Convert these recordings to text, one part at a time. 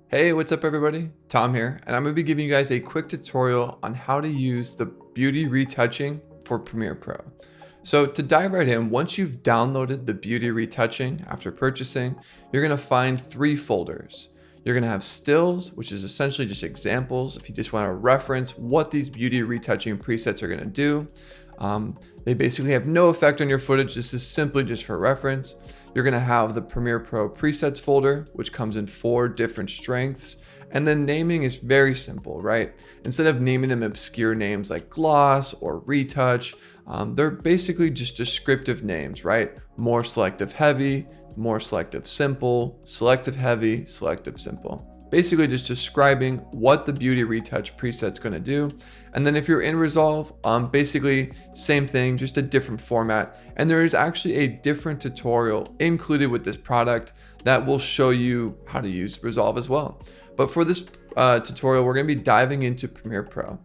Hey, what's up everybody? Tom here, and I'm going to be giving you guys a quick tutorial on how to use the beauty retouching for Premiere Pro. So to dive right in, once you've downloaded the beauty retouching after purchasing, you're going to find 3 folders. You're going to have stills, which is essentially just examples if you just want to reference what these beauty retouching presets are going to do. They basically have no effect on your footage. This is simply just for reference. You're going to have the Premiere Pro presets folder, which comes in 4 different strengths. And then naming is very simple, right? Instead of naming them obscure names like gloss or retouch, they're basically just descriptive names, right? More selective heavy, more selective simple, selective heavy, selective simple. Basically just describing what the beauty retouch preset's going to do. And then if you're in Resolve, basically same thing, just a different format. And there is actually a different tutorial included with this product that will show you how to use Resolve as well. But for this tutorial, we're going to be diving into Premiere Pro.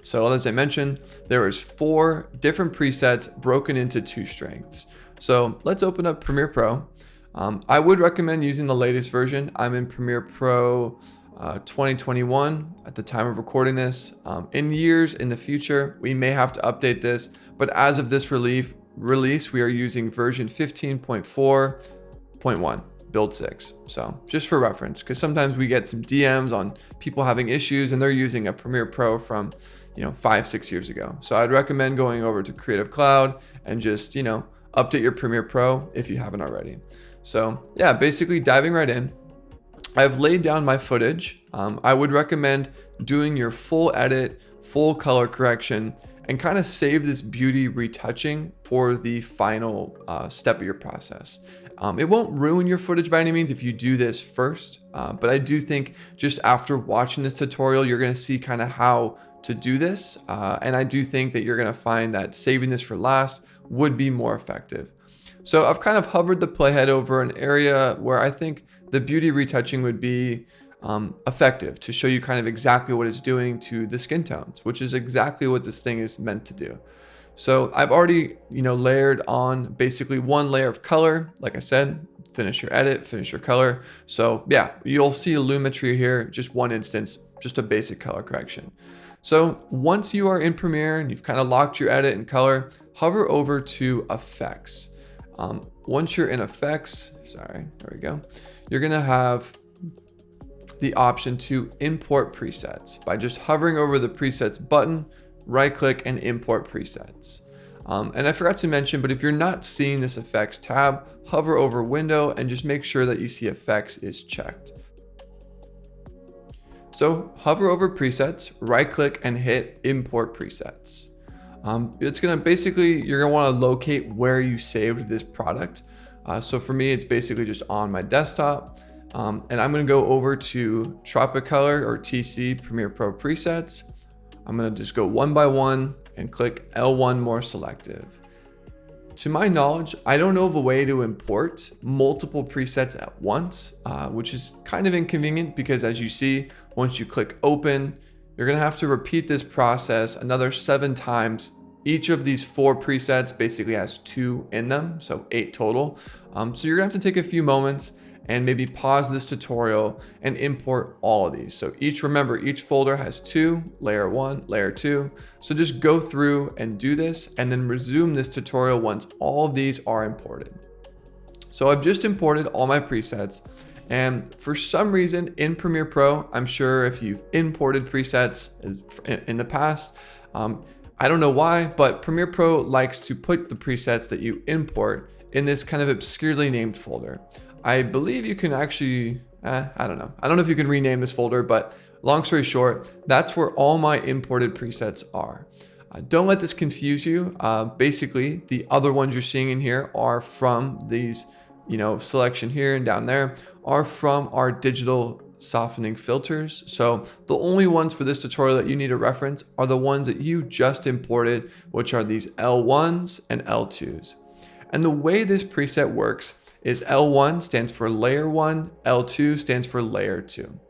So as I mentioned, there is 4 different presets broken into 2 strengths. So let's open up Premiere Pro. I would recommend using the latest version. I'm in Premiere Pro 2021 at the time of recording this. In years in the future, we may have to update this, but as of this release, we are using version 15.4.1, build 6. So just for reference, because sometimes we get some DMs on people having issues and they're using a Premiere Pro from 5-6 years ago. So I'd recommend going over to Creative Cloud and just update your Premiere Pro if you haven't already. So yeah, basically diving right in, I've laid down my footage. I would recommend doing your full edit, full color correction, and kind of save this beauty retouching for the final step of your process. It won't ruin your footage by any means if you do this first, but I do think just after watching this tutorial, you're gonna see kind of how to do this. And I do think that you're gonna find that saving this for last would be more effective. So I've kind of hovered the playhead over an area where I think the beauty retouching would be effective to show you kind of exactly what it's doing to the skin tones, which is exactly what this thing is meant to do. So I've already, layered on basically 1 layer of color. Like I said, finish your edit, finish your color. So yeah, you'll see a Lumetri here, just 1 instance, just a basic color correction. So once you are in Premiere and you've kind of locked your edit and color, hover over to effects. Once you're in effects, there we go. You're gonna have the option to import presets by just hovering over the presets button, right click and import presets. And I forgot to mention, but if you're not seeing this effects tab, hover over window and just make sure that you see effects is checked. So hover over presets, right click and hit import presets. It's gonna basically, you're gonna wanna locate where you saved this product. So for me, it's basically just on my desktop. And I'm gonna go over to Tropic or TC Premiere Pro presets. I'm gonna just go one by one and click L1 more selective. To my knowledge, I don't know of a way to import multiple presets at once, which is kind of inconvenient because as you see, once you click open, you're gonna have to repeat this process another 7 times. Each of these 4 presets basically has 2 in them, so 8 total. So you're gonna have to take a few moments and maybe pause this tutorial and import all of these. So remember, each folder has 2, layer 1, layer 2. So just go through and do this and then resume this tutorial once all of these are imported. So I've just imported all my presets. And for some reason in Premiere Pro, I'm sure if you've imported presets in the past, I don't know why, but Premiere Pro likes to put the presets that you import in this kind of obscurely named folder. I believe you can actually, I don't know. I don't know if you can rename this folder, but long story short, that's where all my imported presets are. Don't let this confuse you. Basically, the other ones you're seeing in here are from these, selection here and down there are from our digital softening filters. So the only ones for this tutorial that you need to reference are the ones that you just imported, which are these L1s and L2s. And the way this preset works is L1 stands for layer 1, L2 stands for layer 2.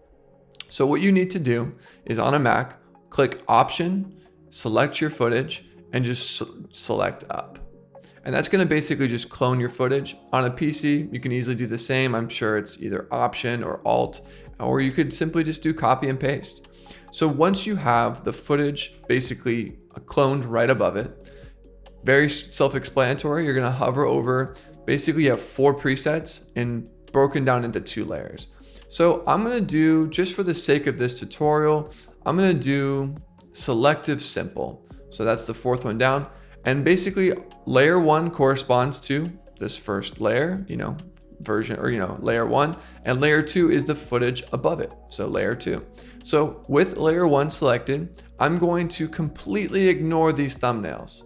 So what you need to do is on a Mac, click option, select your footage and just select up. And that's gonna basically just clone your footage. On a PC, you can easily do the same. I'm sure it's either Option or Alt, or you could simply just do copy and paste. So once you have the footage basically cloned right above it, very self-explanatory, you're gonna hover over, basically you have 4 presets and broken down into 2 layers. So I'm gonna do, just for the sake of this tutorial, I'm gonna do selective simple. So that's the 4th one down. And basically layer 1 corresponds to this first layer, version, or layer 1, and layer 2 is the footage above it. So layer 2. So with layer 1 selected, I'm going to completely ignore these thumbnails.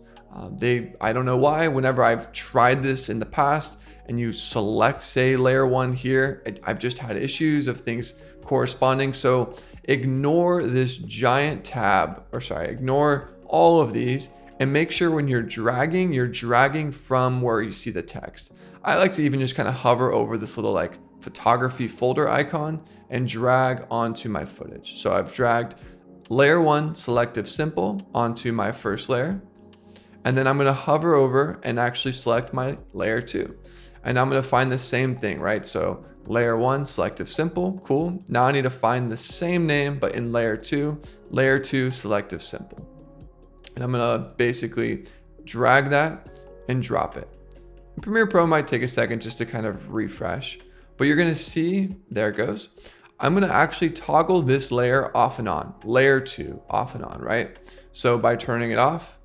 I don't know why, whenever I've tried this in the past and you select, say, layer 1 here, I've just had issues of things corresponding. So ignore this giant tab, ignore all of these, and make sure when you're dragging from where you see the text. I like to even just kind of hover over this little like photography folder icon and drag onto my footage. So I've dragged layer 1 selective simple onto my first layer. And then I'm gonna hover over and actually select my layer 2. And I'm gonna find the same thing, right? So layer 1 selective simple, cool. Now I need to find the same name, but in layer 2 selective simple. And I'm gonna basically drag that and drop it. And Premiere Pro might take a second just to kind of refresh, but you're gonna see, there it goes. I'm gonna actually toggle this layer off and on, layer 2 off and on, right? So by turning it off,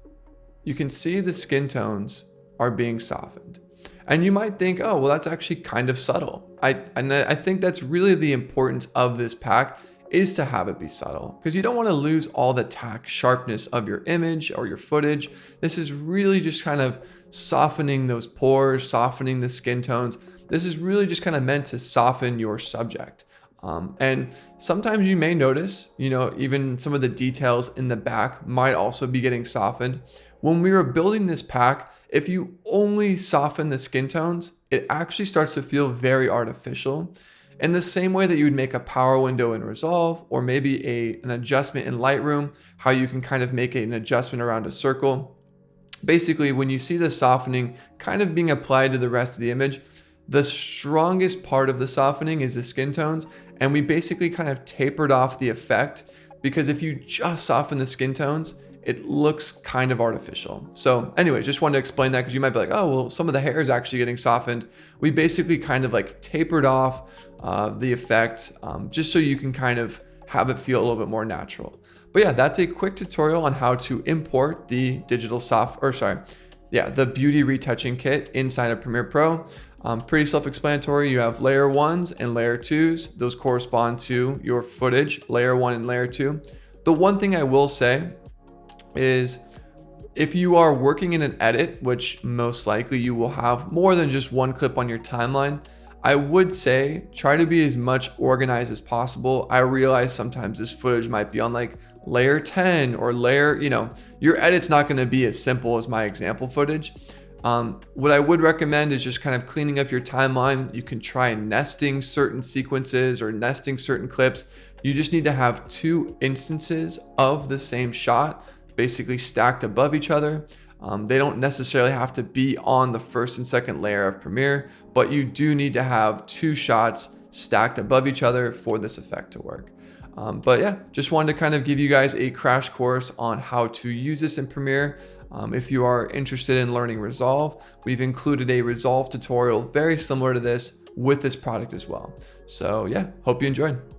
you can see the skin tones are being softened. And you might think, oh, well, that's actually kind of subtle. I think that's really the importance of this pack, is to have it be subtle, because you don't want to lose all the tack sharpness of your image or your footage. This is really just kind of softening those pores, softening the skin tones. This is really just kind of meant to soften your subject. And sometimes you may notice, even some of the details in the back might also be getting softened. When we were building this pack, if you only soften the skin tones, it actually starts to feel very artificial. In the same way that you would make a power window in Resolve, or maybe an adjustment in Lightroom, how you can kind of make an adjustment around a circle. Basically, when you see the softening kind of being applied to the rest of the image, the strongest part of the softening is the skin tones, and we basically kind of tapered off the effect, because if you just soften the skin tones, it looks kind of artificial. So anyways, just wanted to explain that, because you might be like, oh, well, some of the hair is actually getting softened. We basically kind of like tapered off the effect, just so you can kind of have it feel a little bit more natural. But yeah, that's a quick tutorial on how to import the the beauty retouching kit inside of Premiere Pro. Pretty self-explanatory. You have layer 1s and layer 2s. Those correspond to your footage, layer 1 and layer 2. The one thing I will say is, if you are working in an edit, which most likely you will have more than just one clip on your timeline, I would say try to be as much organized as possible. I realize sometimes this footage might be on like layer 10 or layer, your edit's not gonna be as simple as my example footage. What I would recommend is just kind of cleaning up your timeline. You can try nesting certain sequences or nesting certain clips. You just need to have 2 instances of the same shot, basically stacked above each other. They don't necessarily have to be on the first and second layer of Premiere, but you do need to have 2 shots stacked above each other for this effect to work. But yeah, just wanted to kind of give you guys a crash course on how to use this in Premiere. If you are interested in learning Resolve, we've included a Resolve tutorial very similar to this with this product as well. So yeah, hope you enjoyed.